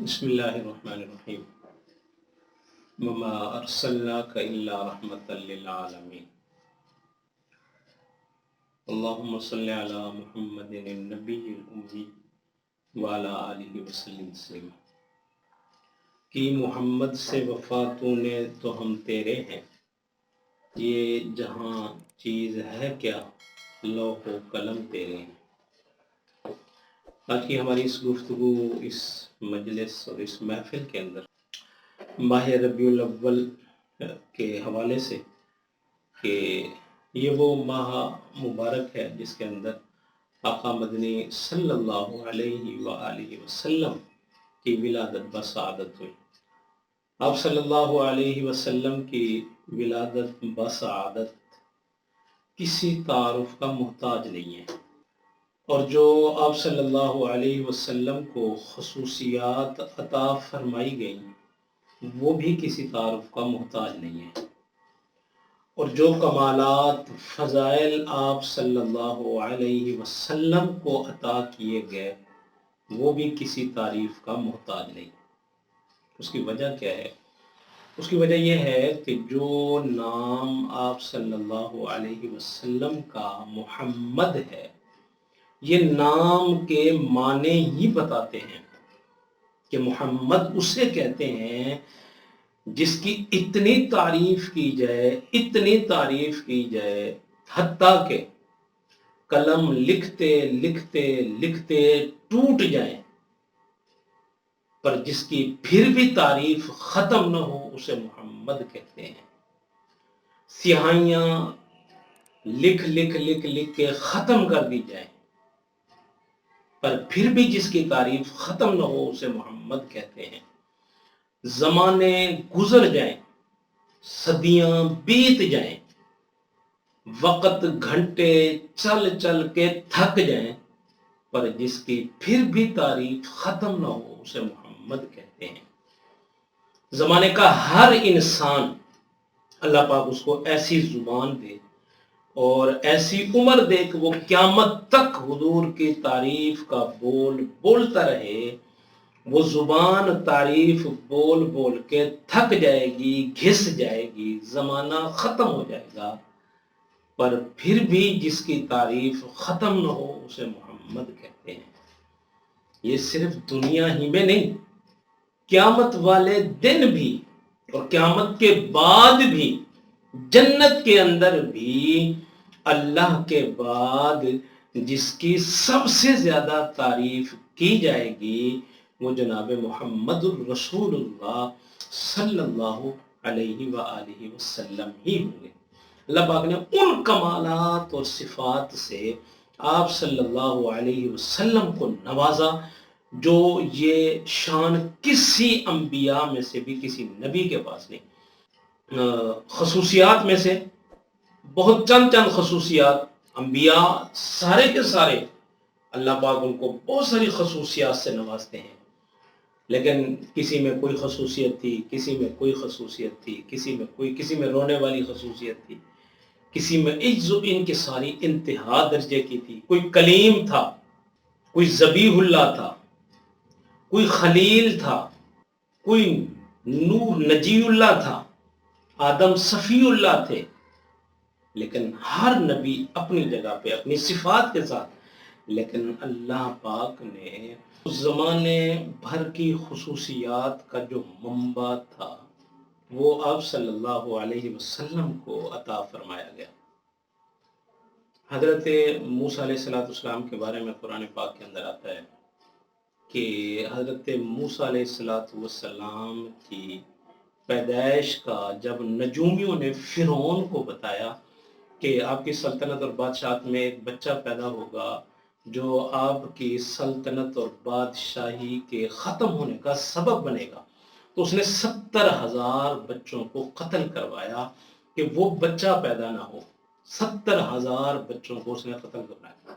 بسم اللہ الرحمن الرحیم وما ارسلناک الا رحمتا للعالمین اللہم صلی علی محمد النبی الامی وعلی آلہ وسلم تسلیما کہ محمد سے وفا تو نے تو ہم تیرے ہیں، یہ جہاں چیز ہے کیا لوح و قلم تیرے ہیں۔ آج کی ہماری اس گفتگو، اس مجلس اور اس محفل کے اندر ماہ ربیع الاول کے حوالے سے کہ یہ وہ ماہ مبارک ہے جس کے اندر آقا مدنی صلی اللہ علیہ وآلہ وسلم کی ولادت بسعادت ہوئی۔ آپ صلی اللہ علیہ وسلم کی ولادت بسعادت کسی تعارف کا محتاج نہیں ہے، اور جو آپ صلی اللہ علیہ وسلم کو خصوصیات عطا فرمائی گئیں وہ بھی کسی تعارف کا محتاج نہیں ہے، اور جو کمالات فضائل آپ صلی اللہ علیہ وسلم کو عطا کیے گئے وہ بھی کسی تعریف کا محتاج نہیں۔ اس کی وجہ کیا ہے؟ اس کی وجہ یہ ہے کہ جو نام آپ صلی اللہ علیہ وسلم کا محمد ہے، یہ نام کے معنی ہی بتاتے ہیں کہ محمد اسے کہتے ہیں جس کی اتنی تعریف کی جائے، اتنی تعریف کی جائے، حتیٰ کہ قلم لکھتے لکھتے لکھتے ٹوٹ جائیں پر جس کی پھر بھی تعریف ختم نہ ہو اسے محمد کہتے ہیں۔ سیاہیاں لکھ لکھ لکھ لکھ کے ختم کر دی جائیں پر پھر بھی جس کی تعریف ختم نہ ہو اسے محمد کہتے ہیں۔ زمانے گزر جائیں، صدیاں بیت جائیں، وقت گھنٹے چل چل کے تھک جائیں پر جس کی پھر بھی تعریف ختم نہ ہو اسے محمد کہتے ہیں۔ زمانے کا ہر انسان اللہ پاک اس کو ایسی زبان دے اور ایسی عمر دے کہ وہ قیامت تک حضور کی تعریف کا بول بولتا رہے۔ وہ زبان تعریف بول بول کے تھک جائے گی، گھس جائے گی، زمانہ ختم ہو جائے گا پر پھر بھی جس کی تعریف ختم نہ ہو اسے محمد کہتے ہیں۔ یہ صرف دنیا ہی میں نہیں، قیامت والے دن بھی اور قیامت کے بعد بھی، جنت کے اندر بھی اللہ کے بعد جس کی سب سے زیادہ تعریف کی جائے گی وہ جناب محمد الرسول اللہ صلی اللہ علیہ وآلہ وسلم ہی ہوں گے۔ اللہ پاک نے ان کمالات اور صفات سے آپ صلی اللہ علیہ وسلم کو نوازا جو یہ شان کسی انبیاء میں سے بھی کسی نبی کے پاس نہیں۔ خصوصیات میں سے بہت چند خصوصیات، انبیاء سارے کے سارے اللہ پاک ان کو بہت ساری خصوصیات سے نوازتے ہیں، لیکن کسی میں کوئی خصوصیت تھی، کسی میں کوئی خصوصیت تھی، کسی میں رونے والی خصوصیت تھی، کسی میں عجز و انکساری انتہا درجے کی تھی، کوئی کلیم تھا، کوئی ذبیح اللہ تھا، کوئی خلیل تھا، کوئی نوح نجی اللہ تھا، آدم صفی اللہ تھے، لیکن ہر نبی اپنی جگہ پہ اپنی صفات کے ساتھ، لیکن اللہ پاک نے زمانے بھر کی خصوصیات کا جو منبع تھا وہ آپ صلی اللہ علیہ وسلم کو عطا فرمایا گیا۔ حضرت موسیٰ علیہ السلام کے بارے میں قرآن پاک کے اندر آتا ہے کہ حضرت موسیٰ علیہ السلام کی پیدائش کا جب نجومیوں نے فرعون کو بتایا کہ آپ کی سلطنت اور بادشاہت میں ایک بچہ پیدا ہوگا جو آپ کی سلطنت اور بادشاہی کے ختم ہونے کا سبب بنے گا، تو اس نے 70,000 بچوں کو قتل کروایا کہ وہ بچہ پیدا نہ ہو۔ 70,000 بچوں کو اس نے قتل کروایا،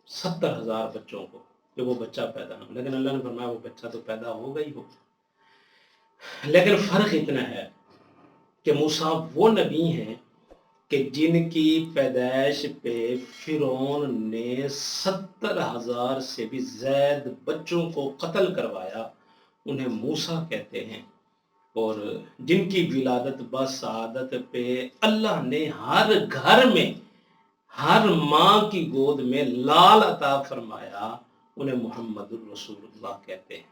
70,000 بچوں کو کہ وہ بچہ پیدا نہ ہو، لیکن اللہ نے فرمایا وہ بچہ تو پیدا ہوگا ہی ہوگا۔ لیکن فرق اتنا ہے کہ موسیٰ وہ نبی ہیں کہ جن کی پیدائش پہ فرعون نے 70,000 سے بھی زائد بچوں کو قتل کروایا، انہیں موسیٰ کہتے ہیں، اور جن کی ولادت بسعادت پہ اللہ نے ہر گھر میں ہر ماں کی گود میں لال عطا فرمایا، انہیں محمد الرسول اللہ کہتے ہیں۔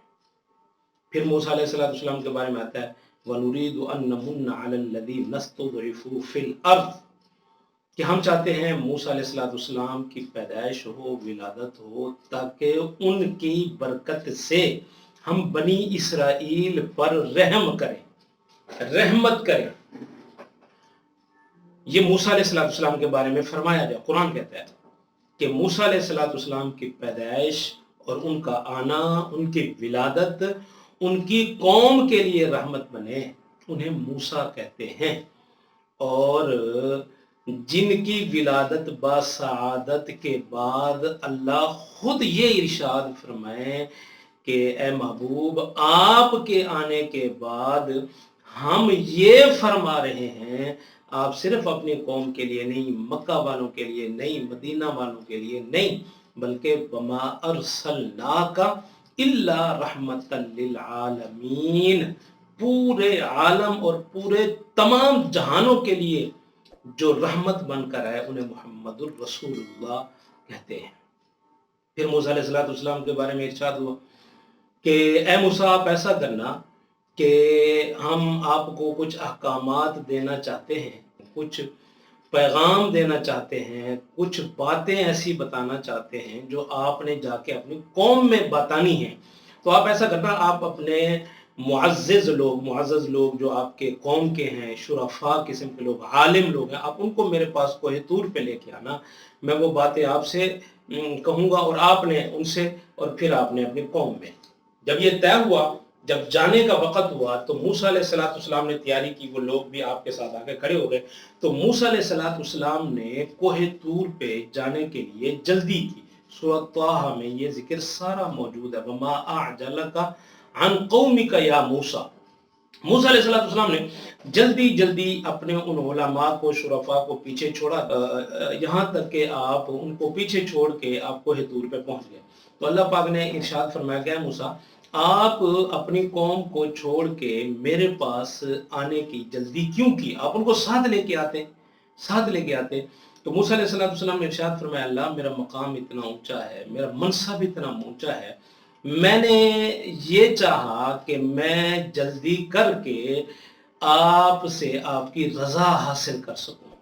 پھر موسیٰ علیہ السلام کے بارے میں آتا ہے وَنُرِيدُ أَن نَّمُنَّ عَلَى الَّذِينَ اسْتُضْعِفُوا فِي الْأَرْضِ، کہ ہم چاہتے ہیں موسیٰ علیہ السلام کی پیدائش ہو، ولادت ہو، تاکہ ان کی برکت سے ہم بنی اسرائیل پر رحم کریں، رحمت کریں۔ یہ موسیٰ علیہ السلام کے بارے میں فرمایا جائے۔ قرآن کہتا ہے کہ موسیٰ علیہ السلام کی پیدائش اور ان کا آنا، ان کی ولادت ان کی قوم کے لیے رحمت بنے، انہیں موسیٰ کہتے ہیں۔ اور جن کی ولادت بسعادت کے بعد اللہ خود یہ ارشاد فرمائے کہ اے محبوب آپ کے آنے کے بعد ہم یہ فرما رہے ہیں، آپ صرف اپنی قوم کے لیے نہیں، مکہ والوں کے لیے نہیں، مدینہ والوں کے لیے نہیں، بلکہ وما ارسلناک الا رحمتا للعالمین، پورے عالم اور پورے تمام جہانوں کے لیے جو رحمت بن کر آئے، انہیں محمد الرسول اللہ کہتے ہیں۔ پھر موسیٰ علیہ السلام کے بارے میں ارشاد ہوا کہ اے موسیٰ آپ ایسا کرنا کہ ہم آپ کو کچھ احکامات دینا چاہتے ہیں، کچھ پیغام دینا چاہتے ہیں، کچھ باتیں ایسی بتانا چاہتے ہیں جو آپ نے جا کے اپنی قوم میں بتانی ہیں۔ تو آپ ایسا کرنا، آپ اپنے معزز لوگ جو آپ کے قوم کے ہیں، شرفاء قسم کے لوگ، عالم لوگ ہیں، آپ ان کو میرے پاس کوہ طور پہ لے کے آنا، میں وہ باتیں آپ سے کہوں گا اور آپ نے ان سے، اور پھر آپ نے اپنی قوم میں۔ جب یہ طے ہوا، جب جانے کا وقت ہوا تو موسیٰ علیہ السلام نے تیاری کی، وہ لوگ بھی آپ کے ساتھ آ کے کھڑے ہو گئے۔ تو موسیٰ علیہ السلام نے کوہ طور پہ جانے کے لیے جلدی کی۔ سورۃ طٰہٰ میں یہ ذکر سارا موجود ہے، وَمَا أَعْجَلَكَ عَنْ قَوْمِكَ يَا موسیٰ۔ موسیٰ علیہ السلام نے جلدی اپنے ان علماء کو، شرفاء کو پیچھے چھوڑا، یہاں تک کہ آپ ان کو پیچھے چھوڑ کے آپ کوہ طور پہ پہنچ گئے۔ تو اللہ پاک نے ارشاد فرمایا کہ اے موسیٰ آپ اپنی قوم کو چھوڑ کے میرے پاس آنے کی جلدی کیوں کی؟ آپ ان کو ساتھ لے کے آتے۔ تو موسیٰ علیہ السلام نے ارشاد فرمایا اللہ میرا مقام اتنا اونچا ہے، میرا منصب اتنا اونچا ہے، میں نے یہ چاہا کہ میں جلدی کر کے آپ سے آپ کی رضا حاصل کر سکوں۔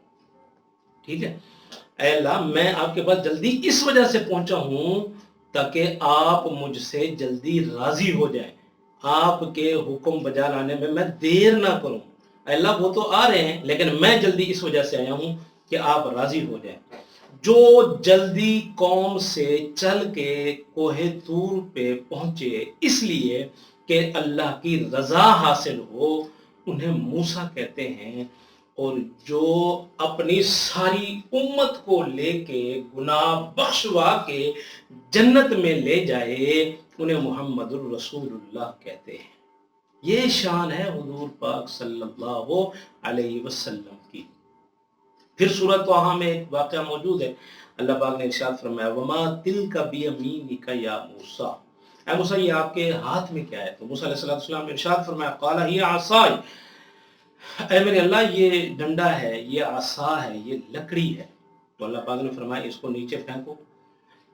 ٹھیک ہے، اے اللہ میں آپ کے پاس جلدی اس وجہ سے پہنچا ہوں تاکہ آپ مجھ سے جلدی راضی ہو جائیں، آپ کے حکم بجا لانے میں دیر نہ کروں۔ اے اللہ وہ تو آ رہے ہیں لیکن میں جلدی اس وجہ سے آیا ہوں کہ آپ راضی ہو جائیں۔ جو جلدی قوم سے چل کے کوہ طور پہ پہنچے اس لیے کہ اللہ کی رضا حاصل ہو، انہیں موسیٰ کہتے ہیں۔ اور جو اپنی ساری امت کو لے کے گناہ بخشوا کے جنت میں لے جائے، انہیں محمد الرسول اللہ کہتے ہیں۔ یہ شان ہے حضور پاک صلی اللہ علیہ وسلم کی۔ پھر سورۃ طٰہٰ میں ایک واقعہ موجود ہے، اللہ پاک نے ارشاد فرمایا وَمَا تِلْكَ بِيَمِينِكَ يَا موسیٰ، اے موسیٰ یہ آپ کے ہاتھ میں کیا ہے؟ تو موسیٰ علیہ السلام نے ارشاد فرمایا قَالَ هِيَ عَصَايَ، اے میرے اللہ یہ ڈنڈا ہے، یہ عصا ہے، یہ لکڑی ہے۔ تو اللہ پاک نے فرمایا اس کو نیچے پھینکو۔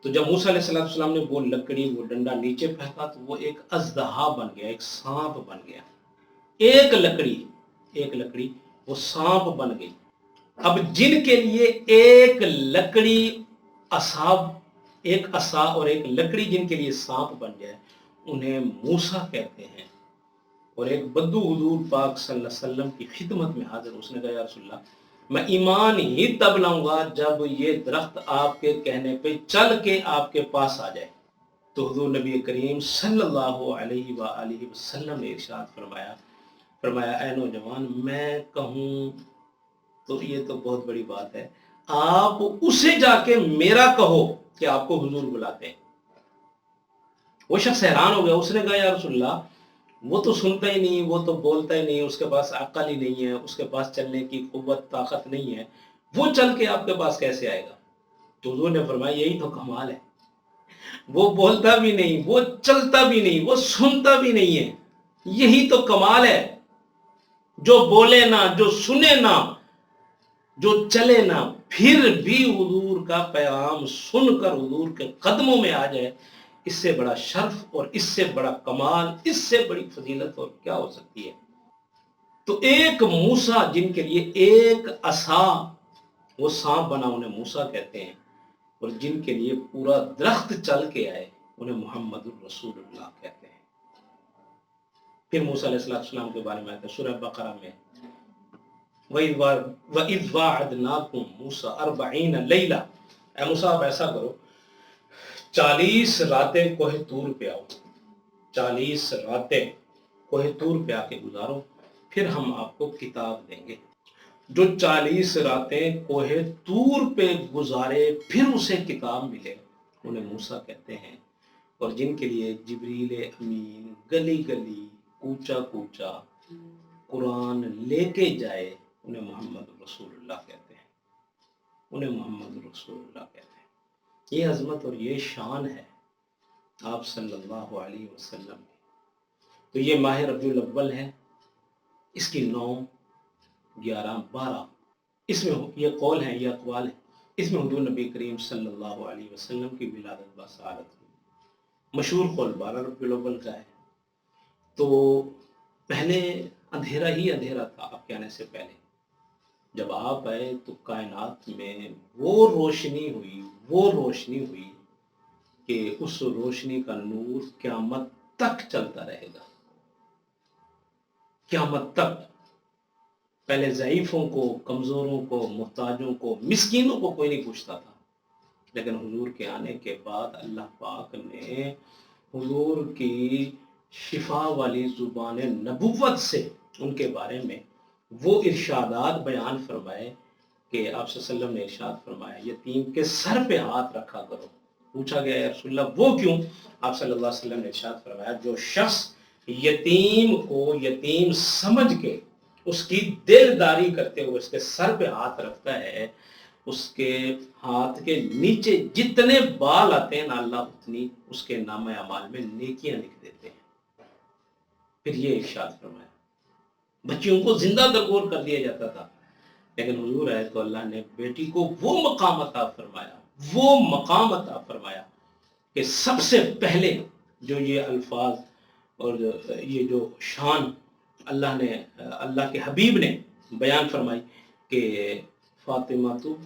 تو جب موسیٰ علیہ السلام نے وہ لکڑی، وہ ڈنڈا نیچے پھینکا تو وہ ایک اژدہا بن گیا، ایک سانپ بن گیا۔ ایک لکڑی وہ سانپ بن گئی۔ اب جن کے لیے ایک لکڑی ایک عصا اور ایک لکڑی جن کے لیے سانپ بن جائے، انہیں موسیٰ کہتے ہیں۔ اور ایک بدو حضور پاک صلی اللہ علیہ وسلم کی خدمت میں حاضر، اس نے کہا یا رسول اللہ میں ایمان ہی تب لاؤں گا جب یہ درخت آپ کے کہنے پہ چل کے آپ کے پاس آ جائے۔ تو حضور نبی کریم صلی اللہ علیہ وآلہ وسلم نے ارشاد فرمایا اے نوجوان میں کہوں تو یہ تو بہت بڑی بات ہے، آپ اسے جا کے میرا کہو کہ آپ کو حضور بلاتے ہیں۔ وہ شخص حیران ہو گیا، اس نے کہا یا رسول اللہ وہ تو سنتا ہی نہیں، وہ تو بولتا ہی نہیں، اس کے پاس عقل ہی نہیں ہے، اس کے پاس چلنے کی قوت طاقت نہیں ہے، وہ چل کے آپ کے پاس کیسے آئے گا؟ تو حضور نے فرمایا یہی تو کمال ہے، وہ بولتا بھی نہیں، وہ چلتا بھی نہیں، وہ سنتا بھی نہیں ہے. یہی تو کمال ہے. جو بولے نہ، جو سنے نہ، جو چلے نہ، پھر بھی حضور کا پیغام سن کر حضور کے قدموں میں آ جائے، اس سے بڑا شرف اور اس سے بڑا کمال، اس سے بڑی فضیلت اور کیا ہو سکتی ہے. تو ایک موسیٰ جن کے لیے ایک عصا وہ سانپ بنا انہیں موسیٰ کہتے ہیں، اور جن کے لیے پورا درخت چل کے آئے انہیں محمد الرسول اللہ کہتے ہیں. پھر موسیٰ علیہ السلام کے بارے میں آتا ہے سورہ بقرہ میں، وَإِذْ وَعَدْنَاكُمْ مُوسَىٰ 40 لَيْلَةً، اے موسیٰ آپ ایسا کرو 40 راتیں کوہ طور پہ آؤ، 40 راتیں کوہ طور پہ آ کے گزارو، پھر ہم آپ کو کتاب دیں گے. جو 40 راتیں کوہ طور پہ گزارے پھر اسے کتاب ملے انہیں موسیٰ کہتے ہیں. اور جن کے لیے جبریل امین گلی گلی کوچا کوچا قرآن لے کے جائے انہیں محمد رسول اللہ کہتے ہیں. انہیں محمد رسول اللہ کہتے ہیں. یہ عظمت اور یہ شان ہے آپ صلی اللہ علیہ وسلم کی. تو یہ ماہ ربیع الاول ہے، اس کی 9، 11، 12 اس میں یہ قول ہیں، یہ اقوال ہیں. اس میں حضور نبی کریم صلی اللہ علیہ وسلم کی ولادت بسعادت ہوئی. مشہور قول 12 ربیع الاول کا ہے. تو پہلے اندھیرا ہی اندھیرا تھا آپ کے آنے سے پہلے. جب آپ آئے تو کائنات میں وہ روشنی ہوئی کہ اس روشنی کا نور قیامت تک چلتا رہے گا، قیامت تک. پہلے ضعیفوں کو، کمزوروں کو، محتاجوں کو، مسکینوں کو کوئی نہیں پوچھتا تھا، لیکن حضور کے آنے کے بعد اللہ پاک نے حضور کی شفا والی زبان نبوت سے ان کے بارے میں وہ ارشادات بیان فرمائے کہ آپ صلی اللہ علیہ وسلم نے ارشاد فرمایا یتیم کے سر پہ ہاتھ رکھا کرو. پوچھا گیا یا رسول اللہ وہ کیوں؟ آپ صلی اللہ علیہ وسلم نے ارشاد فرمایا جو شخص یتیم کو یتیم سمجھ کے اس کی دلداری کرتے ہوئے اس کے سر پہ ہاتھ رکھتا ہے، اس کے ہاتھ کے نیچے جتنے بال آتے ہیں نا اللہ اتنی اس کے نام اعمال میں نیکیاں لکھ دیتے ہیں. پھر یہ ارشاد فرمایا بچیوں کو زندہ درگور کر دیا جاتا تھا، لیکن حضور آئے تو اللہ نے بیٹی کو وہ مقام عطا فرمایا کہ سب سے پہلے جو یہ الفاظ اور یہ جو شان اللہ کے حبیب نے بیان فرمائی کہ فاطمہ تو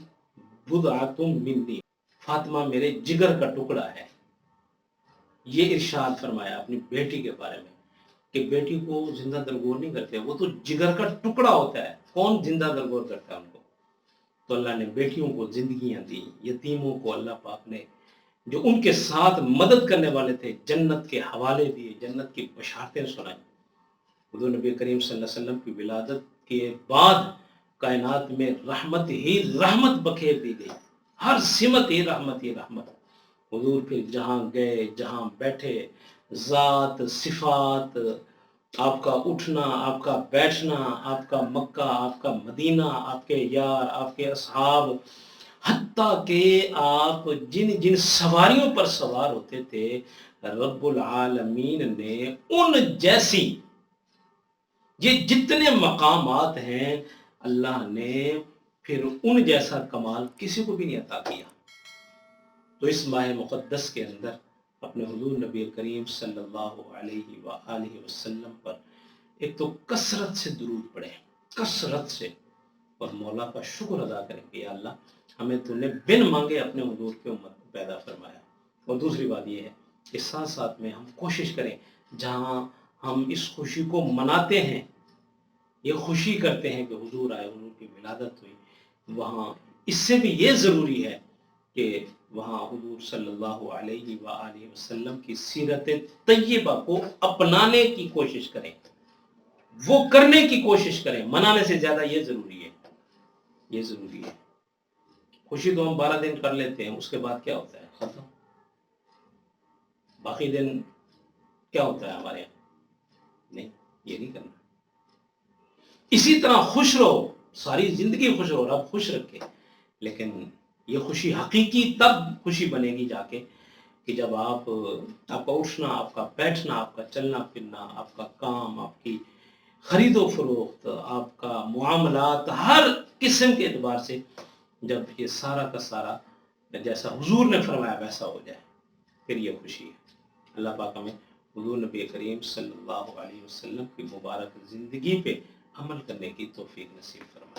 بضعۃ منی، فاطمہ میرے جگر کا ٹکڑا ہے. یہ ارشاد فرمایا اپنی بیٹی کے بارے میں کہ بیٹی کو زندہ درگور نہیں کرتے، وہ تو جگر کا ٹکڑا ہوتا ہے. کون زندہ درگور کرتا ہے ان کو؟ تو اللہ نے بیٹیوں کو زندگیاں دی، یتیموں کو اللہ پاک نے جو ان کے ساتھ مدد کرنے والے تھے جنت کے حوالے دیے، جنت کی بشارتیں سنائیں. حضور نبی کریم صلی اللہ علیہ وسلم کی ولادت کے بعد کائنات میں رحمت ہی رحمت بکھیر دی گئی، ہر سمت ہی رحمت ہی رحمت. حضور پھر جہاں گئے، جہاں بیٹھے، ذات، صفات، آپ کا اٹھنا، آپ کا بیٹھنا، آپ کا مکہ، آپ کا مدینہ، آپ کے یار، آپ کے اصحاب، حتیٰ کہ آپ جن جن سواریوں پر سوار ہوتے تھے رب العالمین نے ان جیسی یہ جتنے مقامات ہیں اللہ نے پھر ان جیسا کمال کسی کو بھی نہیں عطا کیا. تو اس ماہ مقدس کے اندر اپنے حضور نبی کریم صلی اللہ علیہ وآلہ وسلم پر ایک تو کثرت سے درود پڑھیں، کثرت سے، اور مولا کا شکر ادا کریں کہ یا اللہ ہمیں تو نے بن مانگے اپنے حضور کے امت کو پیدا فرمایا. اور دوسری بات یہ ہے کہ ساتھ ساتھ میں ہم کوشش کریں جہاں ہم اس خوشی کو مناتے ہیں، یہ خوشی کرتے ہیں کہ حضور آئے، حضور کی ولادت ہوئی، وہاں اس سے بھی یہ ضروری ہے کہ وہاں حضور صلی اللہ علیہ وآلہ وسلم کی سیرت طیبہ کو اپنانے کی کوشش کریں، وہ کرنے کی کوشش کریں. منانے سے زیادہ یہ ضروری ہے، یہ ضروری ہے. خوشی تو ہم 12 دن کر لیتے ہیں، اس کے بعد کیا ہوتا ہے؟ ختم. باقی دن کیا ہوتا ہے ہمارے یہاں؟ نہیں، یہ نہیں کرنا. اسی طرح خوش رہو، ساری زندگی خوش رہو، رب خوش رکھے. لیکن یہ خوشی حقیقی تب خوشی بنے گی جا کے کہ جب آپ کا اٹھنا، آپ کا بیٹھنا، آپ کا چلنا پھرنا، آپ کا کام، آپ کی خرید و فروخت، آپ کا معاملات، ہر قسم کے اعتبار سے جب یہ سارا کا سارا جیسا حضور نے فرمایا ویسا ہو جائے، پھر یہ خوشی ہے۔ اللہ پاک ہمیں حضور نبی کریم صلی اللہ علیہ وسلم کی مبارک زندگی پہ عمل کرنے کی توفیق نصیب فرمائے۔